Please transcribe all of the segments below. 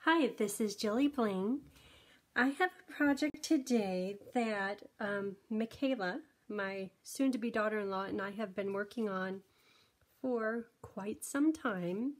Hi, this is Jilly Bling. I have a project today that Michaela, my soon-to-be daughter-in-law, and I have been working on for quite some time,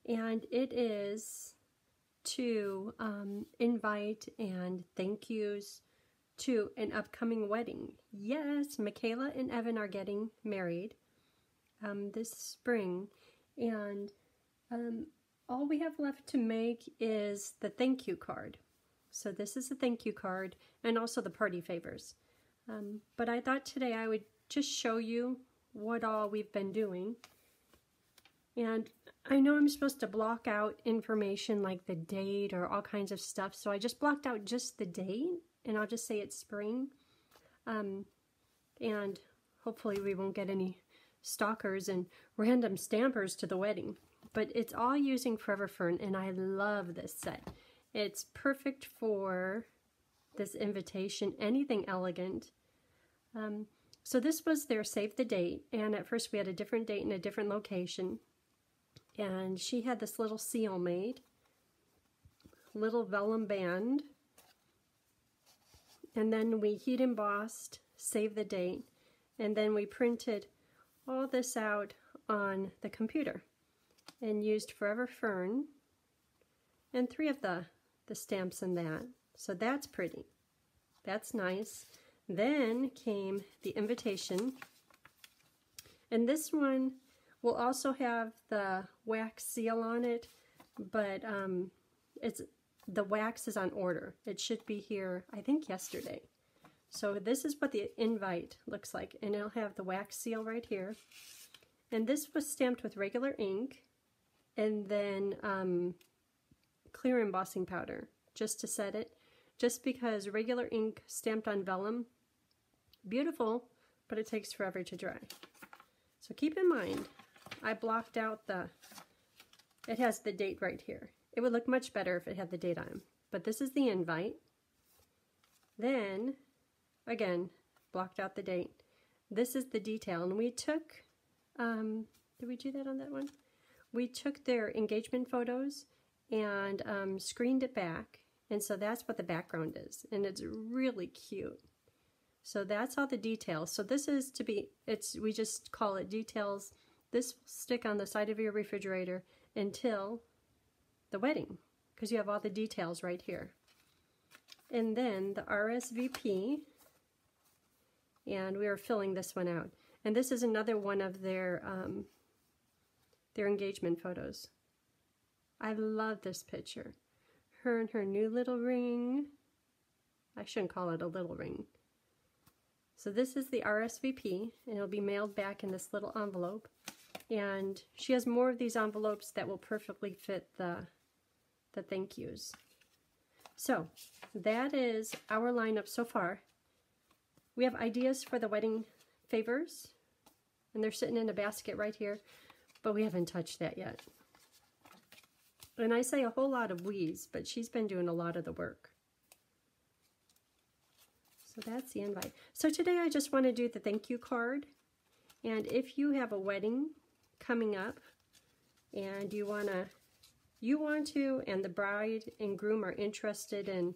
and it is to invite and thank yous to an upcoming wedding. Yes, Michaela and Evan are getting married this spring, and all we have left to make is the thank you card. So this is a thank you card and also the party favors. But I thought today I would just show you what all we've been doing. And I know I'm supposed to block out information like the date or all kinds of stuff, so I just blocked out just the date, and I'll just say it's spring. And hopefully we won't get any stalkers and random stampers to the wedding. But it's all using Forever Fern, and I love this set. It's perfect for this invitation, anything elegant. So this was their save the date, and at first we had a different date and a different location. And she had this little seal made, little vellum band, and then we heat embossed, save the date, and then we printed all this out on the computer and used Forever Fern and 3 of the stamps in that. So that's pretty. That's nice. Then came the invitation, and this one will also have the wax seal on it, but the wax is on order. It should be here, I think, yesterday. So this is what the invite looks like, and it'll have the wax seal right here. And this was stamped with regular ink, and then clear embossing powder just to set it, just because regular ink stamped on vellum, beautiful, but it takes forever to dry. So keep in mind, I blocked out it has the date right here. It would look much better if it had the date on, but this is the invite. Then, again, blocked out the date. This is the detail, and we took, did we do that on that one? We took their engagement photos and screened it back, and so that's what the background is, and it's really cute. So that's all the details. So this is to be, we just call it details. This will stick on the side of your refrigerator until the wedding, because you have all the details right here. And then the Rsvp, and we are filling this one out. And this is another one of their engagement photos. I love this picture. Her and her new little ring. I shouldn't call it a little ring. So this is the Rsvp, and it'll be mailed back in this little envelope. And she has more of these envelopes that will perfectly fit the thank yous. So that is our lineup so far. We have ideas for the wedding favors, and they're sitting in a basket right here, but we haven't touched that yet. And I say a whole lot of we's, but she's been doing a lot of the work. So that's the invite. So today I just want to do the thank you card, and if you have a wedding coming up and you want to, and the bride and groom are interested in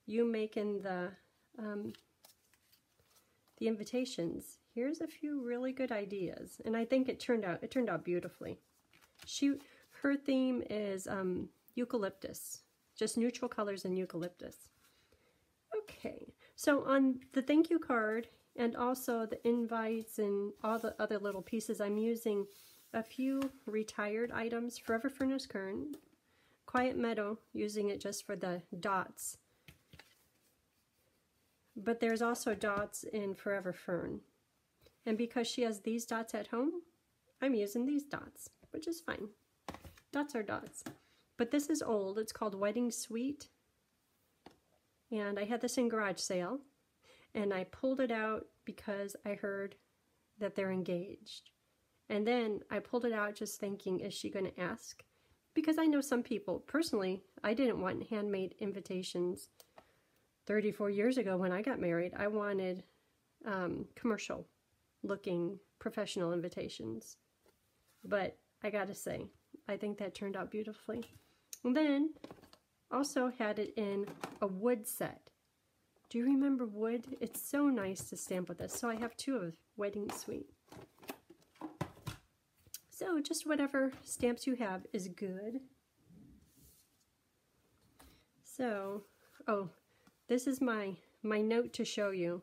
you making the invitations, here's a few really good ideas, and I think it turned out beautifully. Her theme is eucalyptus, just neutral colors and eucalyptus. Okay, so on the thank you card and also the invites and all the other little pieces, I'm using a few retired items. Forever Fern is current. Quiet Meadow, using it just for the dots. But there's also dots in Forever Fern. And because she has these dots at home, I'm using these dots, which is fine. Dots are dots. But this is old. It's called Wedding Suite. And I had this in garage sale. And I pulled it out because I heard that they're engaged. And then I pulled it out just thinking, is she going to ask? Because I know some people, personally, I didn't want handmade invitations 34 years ago when I got married. I wanted commercial looking professional invitations. But I gotta say, I think that turned out beautifully. And then also had it in a wood set. Do you remember wood? It's so nice to stamp with this. So I have 2 of Wedding Suite. So just whatever stamps you have is good. So, oh, this is my note to show you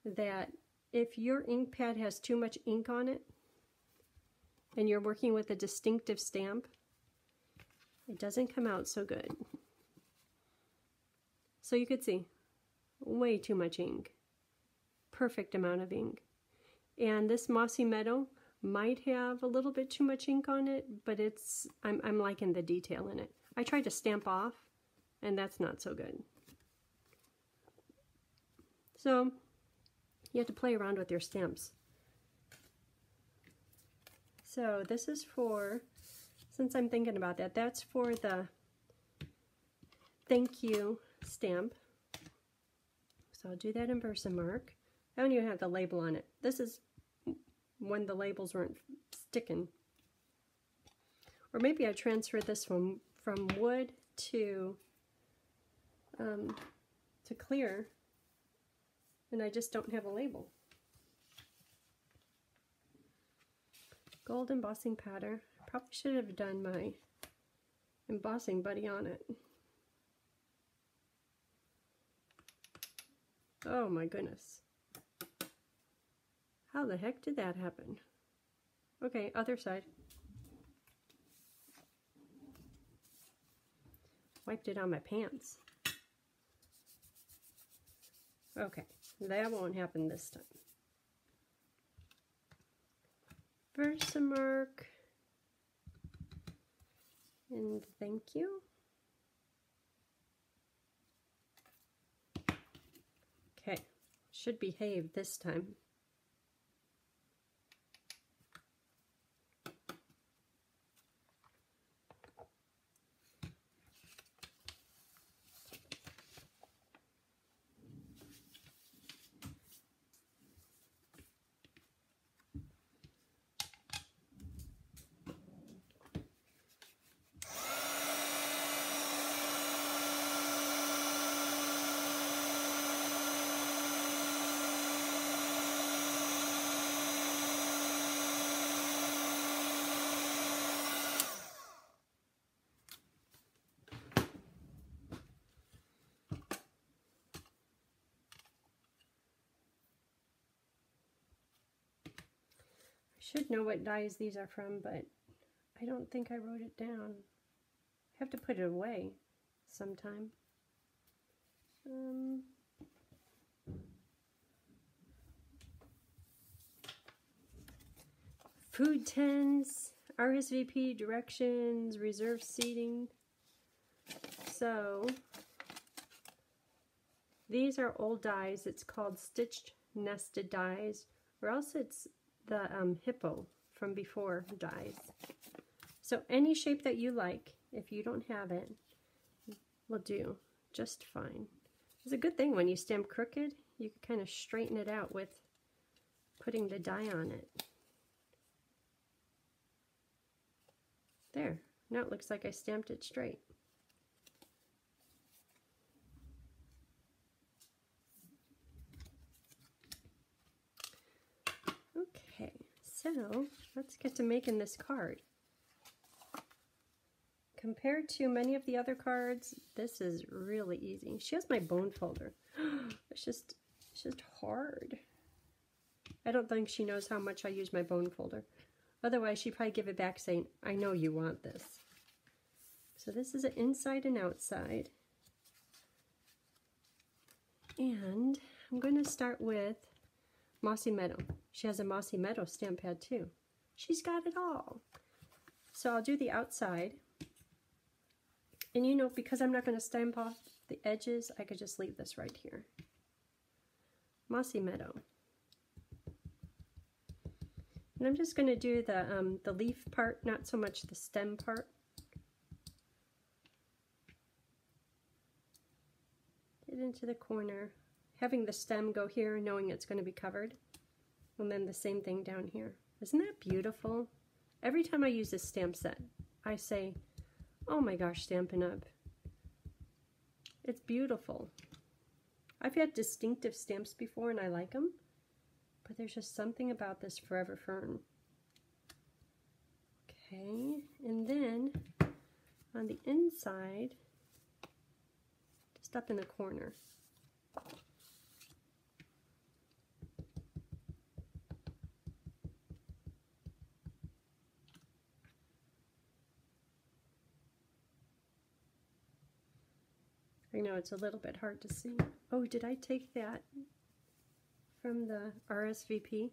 that if your ink pad has too much ink on it and you're working with a distinctive stamp, it doesn't come out so good. So you could see, way too much ink. Perfect amount of ink. And this Mossy Meadow might have a little bit too much ink on it, but I'm liking the detail in it. I tried to stamp off, and that's not so good. So you have to play around with your stamps. So this is for, since I'm thinking about that, that's for the thank you stamp. So I'll do that in Versamark. I don't even have the label on it. This is when the labels weren't sticking. Or maybe I transferred this from wood to clear, and I just don't have a label. Gold embossing powder. Probably should have done my embossing buddy on it. Oh my goodness. How the heck did that happen? Okay, other side. Wiped it on my pants. Okay, that won't happen this time. Versamark. And thank you. Okay, should behave this time. Should know what dyes these are from, but I don't think I wrote it down. I have to put it away sometime. Food tins, RSVP directions, reserved seating. So these are old dies. It's called stitched nested dies, or else it's the hippo from before dies. So any shape that you like, if you don't have it, will do just fine. It's a good thing when you stamp crooked, you can kind of straighten it out with putting the die on it. There, now it looks like I stamped it straight. Okay, so let's get to making this card. Compared to many of the other cards, this is really easy. She has my bone folder. It's just hard. I don't think she knows how much I use my bone folder. Otherwise, she'd probably give it back saying, I know you want this. So this is an inside and outside. And I'm going to start with Mossy Meadow. She has a Mossy Meadow stamp pad too. She's got it all. So I'll do the outside. And you know, because I'm not going to stamp off the edges, I could just leave this right here. Mossy Meadow. And I'm just going to do the leaf part, not so much the stem part. Get into the corner, having the stem go here, knowing it's going to be covered. And then the same thing down here. Isn't that beautiful? Every time I use this stamp set, I say, oh my gosh, Stampin' Up! It's beautiful. I've had distinctive stamps before and I like them, but there's just something about this Forever Fern. Okay, and then on the inside, just up in the corner, I know it's a little bit hard to see. Oh, did I take that from the Rsvp?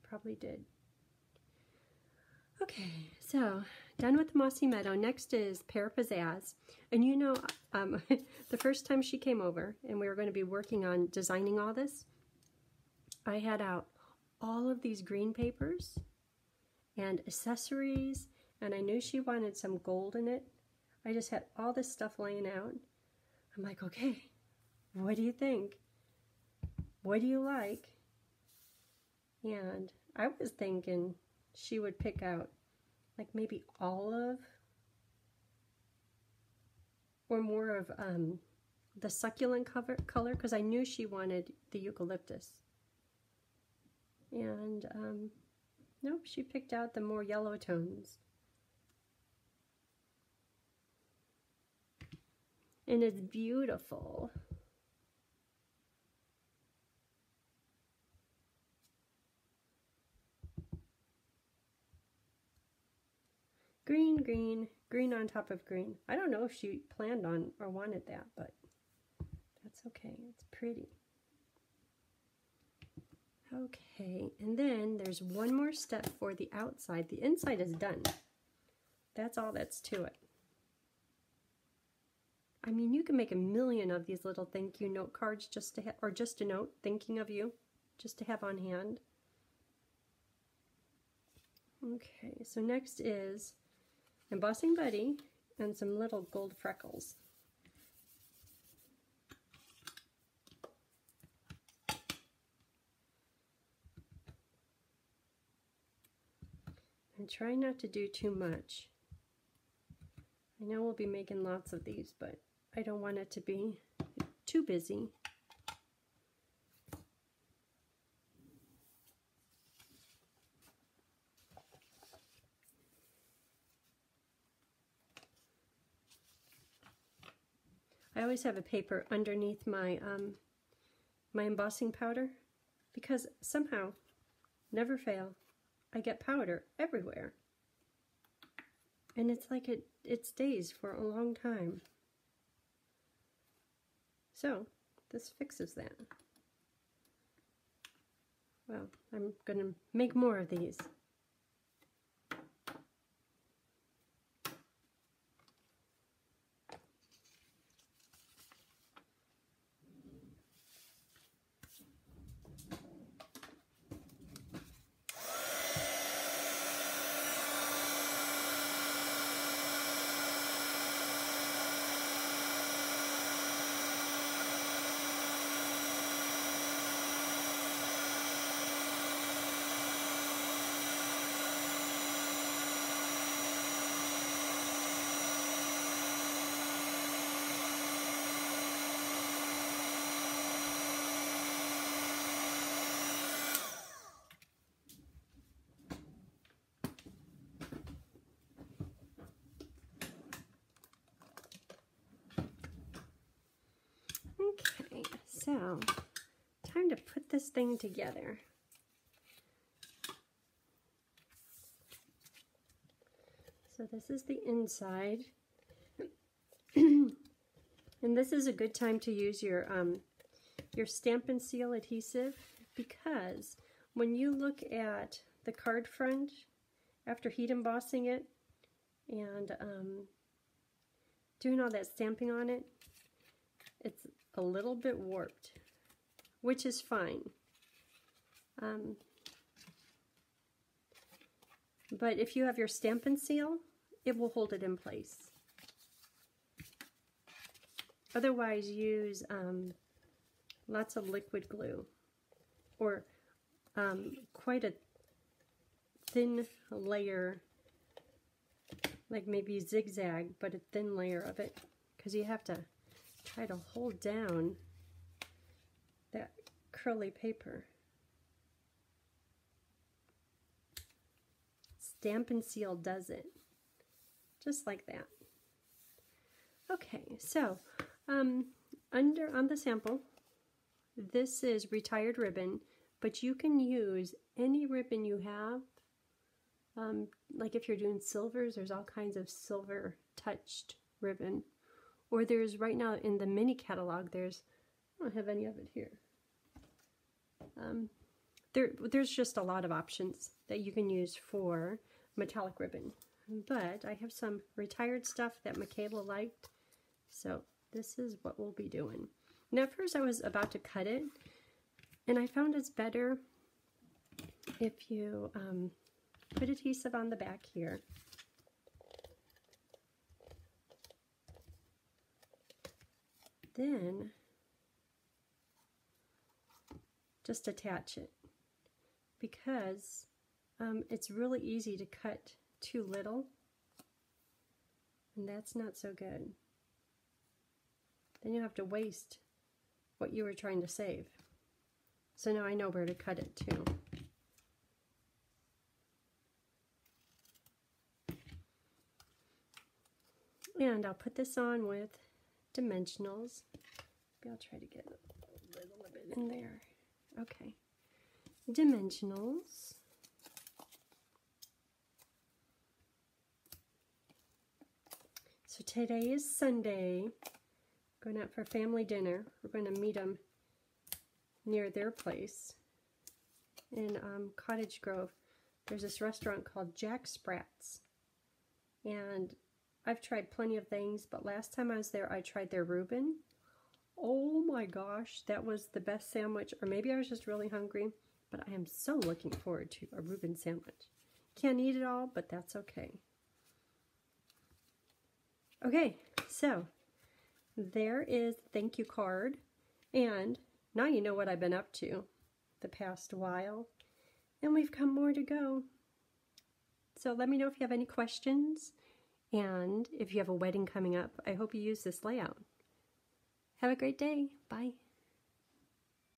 Probably did. Okay, so done with the Mossy Meadow. Next is Pear Pizzazz. And you know, the first time she came over and we were going to be working on designing all this, I had out all of these green papers and accessories, and I knew she wanted some gold in it. I just had all this stuff laying out. I'm like, okay, what do you think? What do you like? And I was thinking she would pick out like maybe olive or more of the succulent color, because I knew she wanted the eucalyptus. And nope, she picked out the more yellow tones. And it's beautiful. Green, green, green on top of green. I don't know if she planned on or wanted that, but that's okay. It's pretty. Okay, and then there's one more step for the outside. The inside is done. That's all that's to it. I mean, you can make a million of these little thank you note cards just to or just a note thinking of you, just to have on hand. Okay, so next is Embossing Buddy and some little gold freckles. And try not to do too much. I know we'll be making lots of these, but I don't want it to be too busy. I always have a paper underneath my my embossing powder, because somehow, never fail, I get powder everywhere. And it's like it stays for a long time. So this fixes that. Well, I'm going to make more of these. Okay, so time to put this thing together. So this is the inside. And this is a good time to use your Stamp and Seal adhesive, because when you look at the card front after heat embossing it and doing all that stamping on it, it's a little bit warped, which is fine. But if you have your Stamp and Seal, it will hold it in place. Otherwise, use lots of liquid glue, or quite a thin layer, like maybe zigzag, but a thin layer of it, because you have to try to hold down that curly paper. Stampin' Seal does it. Just like that. Okay, so on the sample, this is retired ribbon, but you can use any ribbon you have. Like if you're doing silvers, there's all kinds of silver touched ribbon. Or there's right now in the mini catalog, I don't have any of it here. There's just a lot of options that you can use for metallic ribbon. But I have some retired stuff that Michaela liked, so this is what we'll be doing. Now at first I was about to cut it, and I found it's better if you put adhesive on the back here. Then just attach it, because it's really easy to cut too little, and that's not so good. Then you have to waste what you were trying to save. So now I know where to cut it too. And I'll put this on with dimensionals. Maybe I'll try to get a little bit in there. Okay. Dimensionals. So today is Sunday. Going out for family dinner. We're going to meet them near their place in Cottage Grove. There's this restaurant called Jack Sprat's. And I've tried plenty of things, but last time I was there, I tried their Reuben. Oh my gosh, that was the best sandwich. Or maybe I was just really hungry, but I am so looking forward to a Reuben sandwich. Can't eat it all, but that's okay. Okay, so there is the thank you card, and now you know what I've been up to the past while, and we've got more to go. So let me know if you have any questions. And if you have a wedding coming up, I hope you use this layout. Have a great day. Bye.